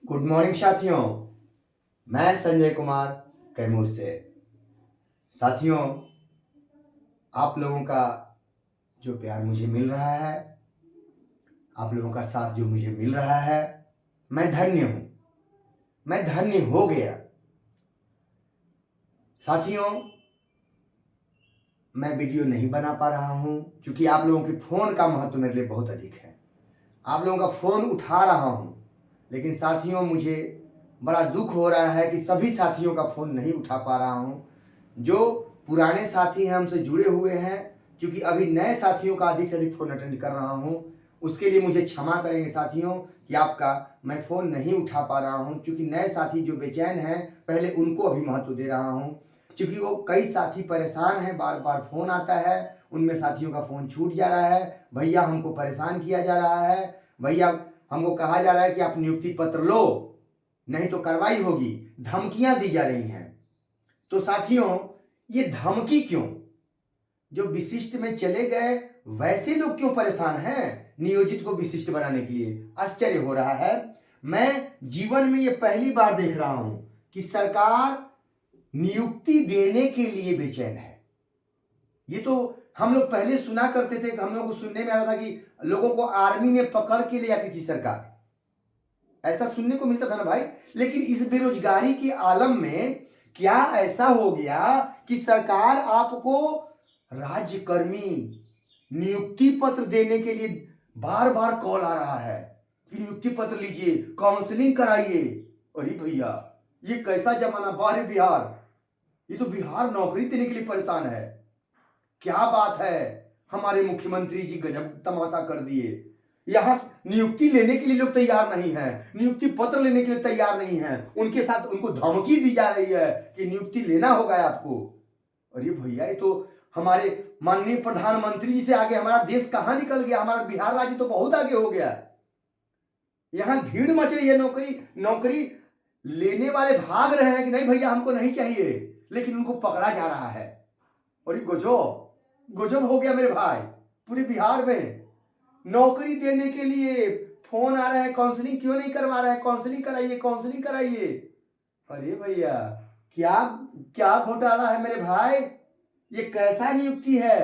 Good morning साथियों। मैं संजय कुमार कैमूर से। साथियों, आप लोगों का जो प्यार मुझे मिल रहा है, आप लोगों का साथ जो मुझे मिल रहा है, मैं धन्य हूं, मैं धन्य हो गया। साथियों, मैं वीडियो नहीं बना पा रहा हूं क्योंकि आप लोगों के फ़ोन का महत्व मेरे लिए बहुत अधिक है। आप लोगों का फ़ोन उठा रहा हूं, लेकिन साथियों मुझे बड़ा दुख हो रहा है कि सभी साथियों का फ़ोन नहीं उठा पा रहा हूं। जो पुराने साथी हैं, हमसे जुड़े हुए हैं, क्योंकि अभी नए साथियों का अधिक से अधिक फ़ोन अटेंड कर रहा हूं, उसके लिए मुझे क्षमा करेंगे साथियों कि आपका मैं फ़ोन नहीं उठा पा रहा हूं। क्योंकि नए साथी जो बेचैन हैं, पहले उनको अभी महत्व दे रहा हूं, क्योंकि वो कई साथी परेशान हैं, बार बार फ़ोन आता है, उनमें साथियों का फ़ोन छूट जा रहा है। भैया हमको परेशान किया जा रहा है, भैया हमको कहा जा रहा है कि आप नियुक्ति पत्र लो, नहीं तो कार्रवाई होगी, धमकियां दी जा रही हैं। तो साथियों, ये धमकी क्यों? जो विशिष्ट में चले गए वैसे लोग क्यों परेशान हैं नियोजित को विशिष्ट बनाने के लिए? आश्चर्य हो रहा है। मैं जीवन में ये पहली बार देख रहा हूं कि सरकार नियुक्ति देने के लिए बेचैन है। ये तो हम लोग पहले सुना करते थे, हम लोग को सुनने में आता था कि लोगों को आर्मी में पकड़ के ले जाती थी सरकार, ऐसा सुनने को मिलता था ना भाई। लेकिन इस बेरोजगारी के आलम में क्या ऐसा हो गया कि सरकार आपको राज्यकर्मी नियुक्ति पत्र देने के लिए बार बार कॉल आ रहा है कि नियुक्ति पत्र लीजिए, काउंसलिंग कराइए। अरे भैया, ये कैसा जमाना, बाहर बिहार, ये तो बिहार नौकरी देने के लिए परेशान है। क्या बात है, हमारे मुख्यमंत्री जी गजब तमाशा कर दिए। यहां नियुक्ति लेने के लिए लोग तैयार नहीं हैं, नियुक्ति पत्र लेने के लिए तैयार नहीं हैं, उनके साथ उनको धमकी दी जा रही है कि नियुक्ति लेना होगा आपको। अरे भैया, ये तो हमारे माननीय प्रधानमंत्री जी से आगे हमारा देश कहां निकल गया। हमारा बिहार राज्य तो बहुत आगे हो गया। यहां भीड़ मच रही है, नौकरी लेने वाले भाग रहे हैं कि नहीं भैया हमको नहीं चाहिए, लेकिन उनको पकड़ा जा रहा है। और गजब हो गया मेरे भाई। पूरे बिहार में नौकरी देने के लिए फोन आ रहा है, काउंसलिंग क्यों नहीं करवा रहा है, काउंसलिंग कराइए, काउंसलिंग कराइए। अरे भैया, क्या क्या घोटाला है मेरे भाई। ये कैसा नियुक्ति है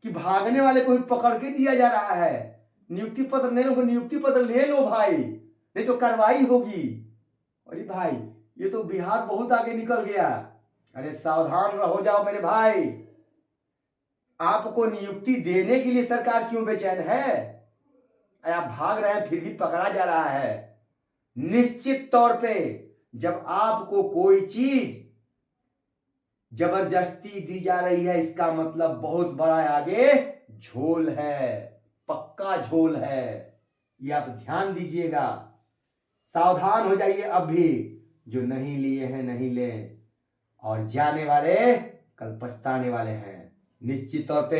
कि भागने वाले को भी पकड़ के दिया जा रहा है? नियुक्ति पत्र नहीं लो, नियुक्ति पत्र ले लो भाई, नहीं तो कार्रवाई होगी। अरे भाई, ये तो बिहार बहुत आगे निकल गया। अरे सावधान रहो जाओ मेरे भाई। आपको नियुक्ति देने के लिए सरकार क्यों बेचैन है? आप भाग रहे हैं फिर भी पकड़ा जा रहा है। निश्चित तौर पे जब आपको कोई चीज जबरदस्ती दी जा रही है, इसका मतलब बहुत बड़ा आगे झोल है, पक्का झोल है। ये आप ध्यान दीजिएगा, सावधान हो जाइए। अब भी जो नहीं लिए हैं नहीं ले, और जाने वाले कल पछताने वाले हैं। निश्चित तौर पे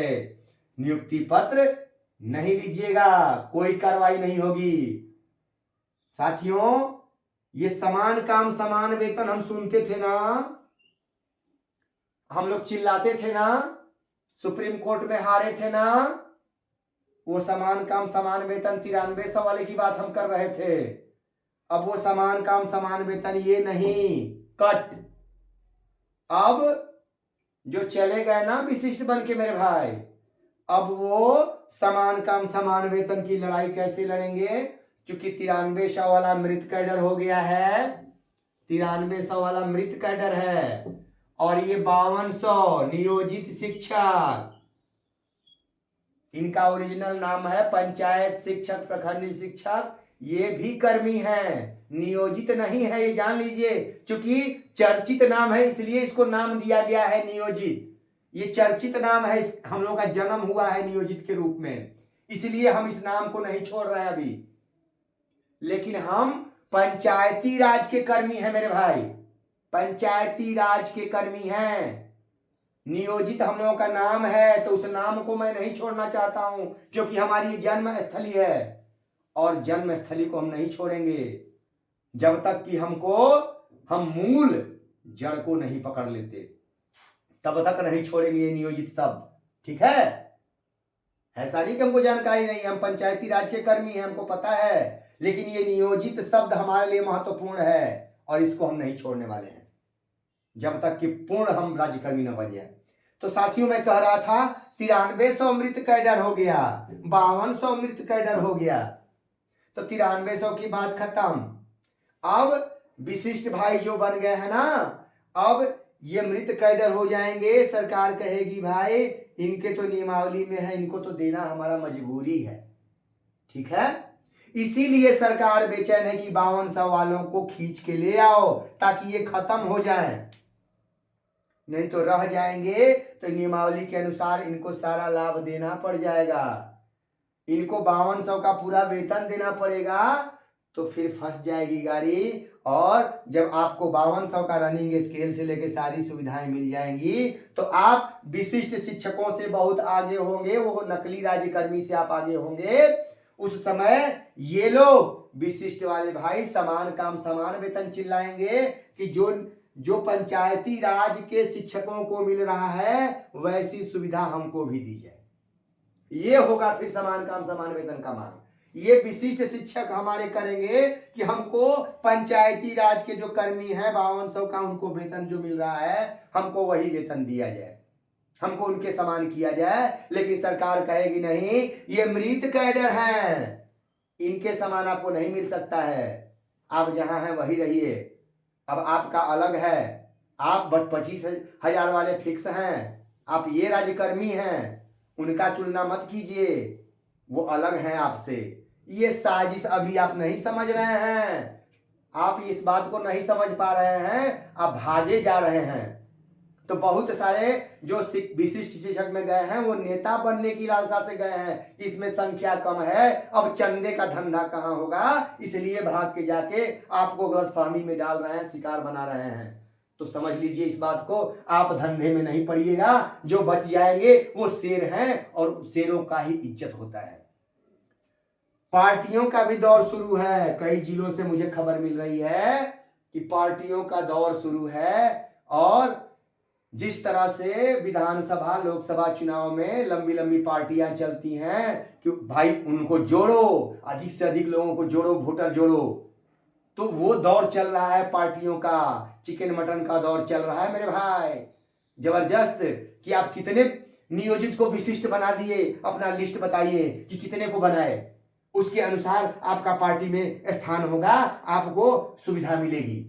नियुक्ति पत्र नहीं लीजिएगा, कोई कार्रवाई नहीं होगी। साथियों, ये समान काम समान वेतन हम सुनते थे ना, हम लोग चिल्लाते थे ना, सुप्रीम कोर्ट में हारे थे ना। वो समान काम समान वेतन 9300 वाले की बात हम कर रहे थे। अब वो समान काम समान वेतन ये नहीं, कट। अब जो चले गए ना विशिष्ट बन के मेरे भाई, अब वो समान काम समान वेतन की लड़ाई कैसे लड़ेंगे? क्योंकि 9300 वाला मृत कैडर हो गया है, 9300 वाला मृत कैडर है, और ये 5200 नियोजित शिक्षक। इनका ओरिजिनल नाम है पंचायत शिक्षक, प्रखंड शिक्षक। ये भी कर्मी हैं, नियोजित नहीं है, ये जान लीजिए। क्योंकि चर्चित नाम है इसलिए इसको नाम दिया गया है नियोजित। ये चर्चित नाम है, हम लोग का जन्म हुआ है नियोजित के रूप में, इसलिए हम इस नाम को नहीं छोड़ रहे हैं अभी। लेकिन हम पंचायती राज के कर्मी हैं मेरे भाई, पंचायती राज के कर्मी हैं। नियोजित हम लोगों का नाम है, तो उस नाम को मैं नहीं छोड़ना चाहता हूं, क्योंकि हमारी जन्म स्थली है और जन्म स्थली को हम नहीं छोड़ेंगे जब तक कि हम मूल जड़ को नहीं पकड़ लेते, तब तक नहीं छोड़ेंगे ये नियोजित सब। ठीक है? ऐसा नहीं कि हमको जानकारी नहीं है, हम पंचायती राज के कर्मी हैं, हमको पता है लेकिन ये नियोजित शब्द हमारे लिए महत्वपूर्ण है और इसको हम नहीं छोड़ने वाले हैं जब तक कि पूर्ण हम राज्यकर्मी न बन जाए। तो साथियों, मैं कह रहा था 9300 मृत कैडर हो गया, 5200 मृत कैडर हो गया, तो 9300 की बात खत्म। अब विशिष्ट भाई जो बन गए हैं ना, अब ये मृत कैडर हो जाएंगे। सरकार कहेगी भाई इनके तो नियमावली में है, इनको तो देना हमारा मजबूरी है, ठीक है। इसीलिए सरकार बेचैन है कि 5200 वालों को खींच के ले आओ ताकि ये खत्म हो जाए, नहीं तो रह जाएंगे तो नियमावली के अनुसार इनको सारा लाभ देना पड़ जाएगा, इनको 5200 का पूरा वेतन देना पड़ेगा, तो फिर फंस जाएगी गाड़ी। और जब आपको 5200 का रनिंग स्केल से लेके सारी सुविधाएं मिल जाएंगी तो आप विशिष्ट शिक्षकों से बहुत आगे होंगे, वो नकली राज्यकर्मी से आप आगे होंगे। उस समय ये लोग विशिष्ट वाले भाई समान काम समान वेतन चिल्लाएंगे कि जो पंचायती राज के शिक्षकों को मिल रहा है वैसी सुविधा हमको भी दी जाए। ये होगा फिर समान काम समान वेतन का मांग। ये विशिष्ट शिक्षक हमारे करेंगे कि हमको पंचायती राज के जो कर्मी हैं 5200 का उनको वेतन जो मिल रहा है हमको वही वेतन दिया जाए, हमको उनके समान किया जाए। लेकिन सरकार कहेगी नहीं, ये मृत कैडर हैं, इनके समान आपको नहीं मिल सकता है, आप जहां हैं वही रहिए। अब आपका अलग है, आप 25,000 वाले फिक्स हैं, आप ये राज्यकर्मी हैं, उनका तुलना मत कीजिए, वो अलग हैं आपसे। ये साजिश अभी आप नहीं समझ रहे हैं, आप इस बात को नहीं समझ पा रहे हैं, आप भागे जा रहे हैं। तो बहुत सारे जो विशिष्ट शिक्षक में गए हैं वो नेता बनने की लालसा से गए हैं, इसमें संख्या कम है, अब चंदे का धंधा कहाँ होगा, इसलिए भाग के जाके आपको गलतफहमी में डाल रहे हैं, शिकार बना रहे हैं। तो समझ लीजिए इस बात को, आप धंधे में नहीं पड़िएगा, जो बच जाएंगे वो शेर हैं और शेरों का ही इज्जत होता है। पार्टियों का भी दौर शुरू है, कई जिलों से मुझे खबर मिल रही है कि पार्टियों का दौर शुरू है। और जिस तरह से विधानसभा लोकसभा चुनाव में लंबी लंबी पार्टियां चलती हैं कि भाई उनको जोड़ो, अधिक से अधिक लोगों को जोड़ो, वोटर जोड़ो, तो वो दौर चल रहा है पार्टियों का, चिकन मटन का दौर चल रहा है मेरे भाई, जबरदस्त। कि आप कितने नियोजित को विशिष्ट बना दिए, अपना लिस्ट बताइए कि कितने को बनाए, उसके अनुसार आपका पार्टी में स्थान होगा, आपको सुविधा मिलेगी।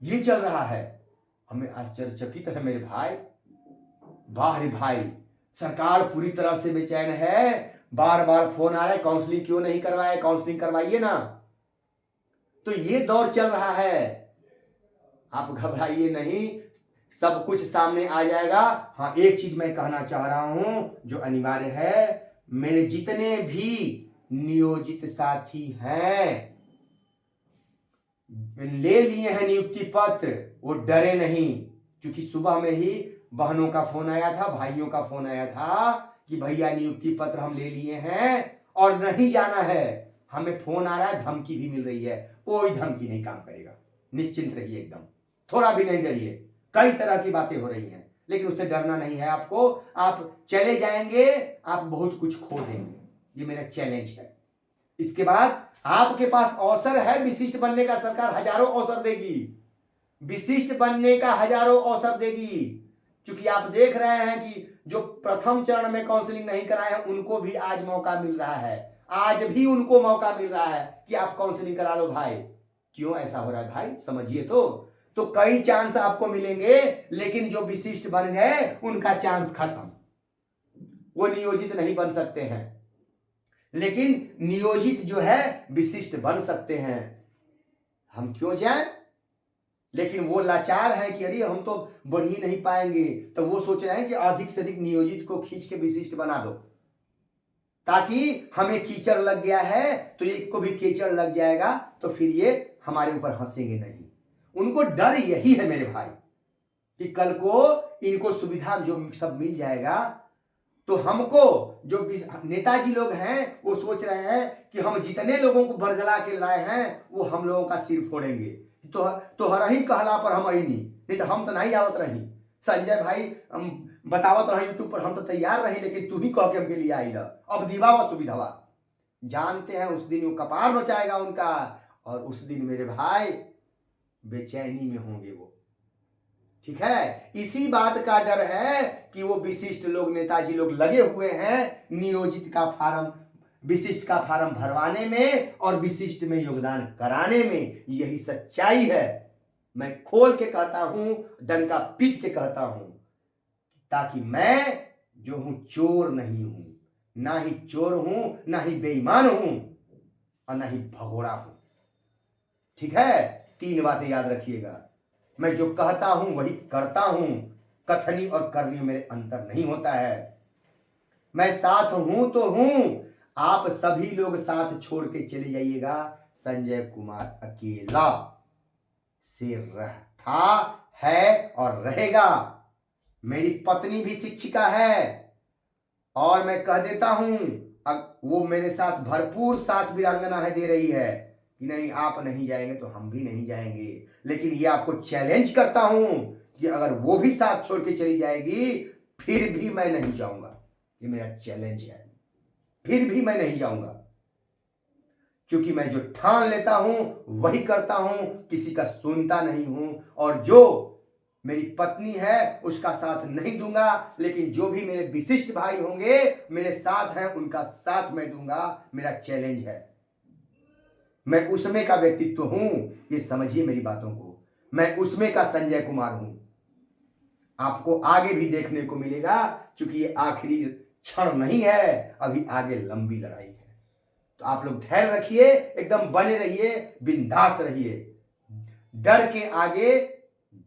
ये चल रहा है, हमें आश्चर्यचकित है मेरे भाई। वाह रे भाई, सरकार पूरी तरह से बेचैन है, बार बार फोन आ रहा है काउंसलिंग क्यों नहीं करवाए, काउंसलिंग करवाइए ना। तो ये दौर चल रहा है, आप घबराइए नहीं, सब कुछ सामने आ जाएगा। हाँ, एक चीज मैं कहना चाह रहा हूं जो अनिवार्य है, मेरे जितने भी नियोजित साथी हैं, ले लिए हैं नियुक्ति पत्र, वो डरे नहीं, क्योंकि सुबह में ही बहनों का फोन आया था, भाइयों का फोन आया था कि भैया नियुक्ति पत्र हम ले लिए हैं और नहीं जाना है, हमें फोन आ रहा है, धमकी भी मिल रही है। कोई धमकी नहीं काम करेगा, निश्चिंत रहिए, एकदम थोड़ा भी नहीं डरिए। कई तरह की बातें हो रही हैं, लेकिन उससे डरना नहीं है आपको। आप चले जाएंगे, आप बहुत कुछ खो देंगे, ये मेरा चैलेंज है। इसके बाद आपके पास अवसर है विशिष्ट बनने का, सरकार हजारों अवसर देगी, विशिष्ट बनने का हजारों अवसर देगी। क्योंकि आप देख रहे हैं कि जो प्रथम चरण में काउंसलिंग नहीं कराए हैं उनको भी आज मौका मिल रहा है, आज भी उनको मौका मिल रहा है कि आप काउंसलिंग करा लो भाई। क्यों ऐसा हो रहा है भाई, समझिए। तो कई चांस आपको मिलेंगे, लेकिन जो विशिष्ट बन गए उनका चांस खत्म, वो नियोजित नहीं बन सकते हैं। लेकिन नियोजित जो है विशिष्ट बन सकते हैं। हम क्यों जाएं? लेकिन वो लाचार है कि अरे हम तो बन ही नहीं पाएंगे, तो वो सोच रहे हैं कि अधिक से अधिक नियोजित को खींच के विशिष्ट बना दो, ताकि हमें कीचड़ लग गया है तो एक को भी कीचड़ लग जाएगा, तो फिर ये हमारे ऊपर हंसेंगे नहीं। उनको डर यही है मेरे भाई कि कल को इनको सुविधा जो सब मिल जाएगा, तो हमको जो नेताजी लोग हैं वो सोच रहे हैं कि हम जितने लोगों को बरगला के लाए हैं वो हम लोगों का सिर फोड़ेंगे, तो हरही कहला पर हम आई नहीं तो हम तो नहीं आवत रही। संजय भाई हम बतावत रहे यूट्यूब पर, हम तो तैयार रही, लेकिन तू ही कह के हमके लिए आई ल, अब दीवा व सुविधावा। जानते हैं उस दिन वो कपार नोचाएगा उनका, और उस दिन मेरे भाई बेचैनी में होंगे वो। ठीक है, इसी बात का डर है कि वो विशिष्ट लोग, नेताजी लोग लगे हुए हैं नियोजित का फार्म, विशिष्ट का फार्म भरवाने में और विशिष्ट में योगदान कराने में। यही सच्चाई है। मैं खोल के कहता हूं, डंका पीट के कहता हूं, ताकि मैं जो हूं चोर नहीं हूं, ना ही चोर हूं, ना ही बेईमान हूं, और ना ही भगोड़ा हूं। ठीक है, 3 बातें याद रखिएगा। मैं जो कहता हूं वही करता हूं, कथनी और करनी में मेरे अंतर नहीं होता है। मैं साथ हूं तो हूं, आप सभी लोग साथ छोड़ के चले जाइएगा, संजय कुमार अकेला से था, है और रहेगा। मेरी पत्नी भी शिक्षिका है, और मैं कह देता हूं, वो मेरे साथ भरपूर साथ वीरांगना है दे रही है कि नहीं आप नहीं जाएंगे तो हम भी नहीं जाएंगे। लेकिन ये आपको चैलेंज करता हूं कि अगर वो भी साथ छोड़ के चली जाएगी फिर भी मैं नहीं जाऊंगा। ये मेरा चैलेंज है, फिर भी मैं नहीं जाऊंगा, क्योंकि मैं जो ठान लेता हूं वही करता हूं, किसी का सुनता नहीं हूं। और जो मेरी पत्नी है उसका साथ नहीं दूंगा, लेकिन जो भी मेरे विशिष्ट भाई होंगे मेरे साथ हैं उनका साथ मैं दूंगा। मेरा चैलेंज है। मैं उसमें का व्यक्तित्व हूं, ये समझिए मेरी बातों को। मैं उसमें का संजय कुमार हूं। आपको आगे भी देखने को मिलेगा, क्योंकि ये आखिरी क्षण नहीं है, अभी आगे लंबी लड़ाई है। तो आप लोग धैर्य रखिए, एकदम बने रहिए, बिंदास रहिए। डर के आगे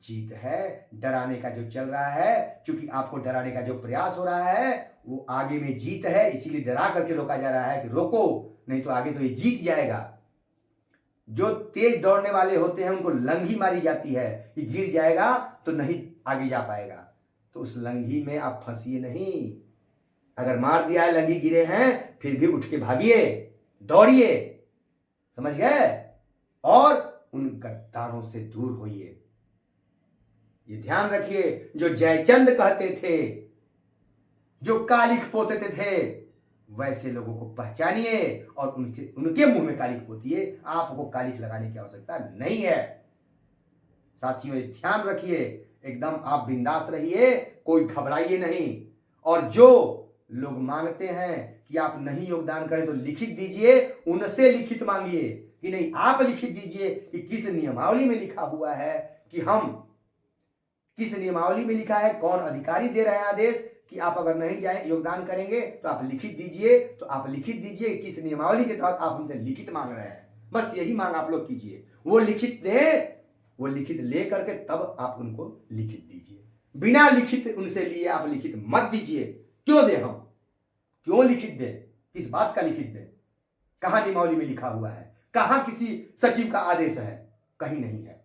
जीत है। डराने का जो चल रहा है, क्योंकि आपको डराने का जो प्रयास हो रहा है वो आगे में जीत है, इसीलिए डरा करके रोका जा रहा है कि रोको, नहीं तो आगे तो ये जीत जाएगा। जो तेज दौड़ने वाले होते हैं उनको लंघी मारी जाती है कि गिर जाएगा तो नहीं आगे जा पाएगा। तो उस लंघी में आप फंसिए नहीं। अगर मार दिया है, लंघी गिरे हैं, फिर भी उठ के भागिए, दौड़िए। समझ गए? और उन गद्दारों से दूर होइए। ये ध्यान रखिए, जो जयचंद कहते थे, जो कालिख पोतते थे, वैसे लोगों को पहचानिए और उनके मुंह में कालिख पोतिए। आपको कालिख लगाने की आवश्यकता नहीं है। साथियों, ध्यान रखिए, एकदम आप बिंदास रहिए, कोई घबराइए नहीं। और जो लोग मांगते हैं कि आप नहीं योगदान करें तो लिखित दीजिए, उनसे लिखित मांगिए कि नहीं, आप लिखित दीजिए कि किस नियमावली में लिखा हुआ है कि हम, किस नियमावली में लिखा है, कौन अधिकारी दे रहे हैं आदेश कि आप अगर नहीं जाए योगदान करेंगे तो आप लिखित दीजिए। तो आप लिखित दीजिए किस नियमावली के तहत आप हमसे लिखित मांग रहे हैं। बस यही मांग आप लोग कीजिए। वो लिखित दे, वो लिखित ले करके तब आप उनको लिखित दीजिए। बिना लिखित उनसे लिए आप लिखित मत दीजिए। क्यों दे, हम क्यों लिखित दे, किस बात का लिखित दे? कहां नियमावली में लिखा हुआ है? कहां किसी सचिव का आदेश है? कहीं नहीं है।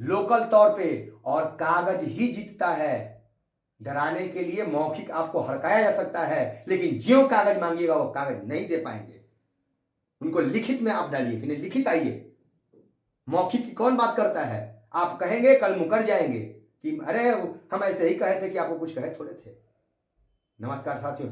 लोकल तौर पे और कागज ही जीतता है। डराने के लिए मौखिक आपको हड़काया जा सकता है, लेकिन ज्यों कागज मांगिएगा वो कागज नहीं दे पाएंगे। उनको लिखित में आप डालिए कि नहीं लिखित आइए। मौखिक की कौन बात करता है? आप कहेंगे कल मुकर जाएंगे कि अरे हम ऐसे ही कहे थे कि आपको कुछ कहे थोड़े थे। नमस्कार साथियों।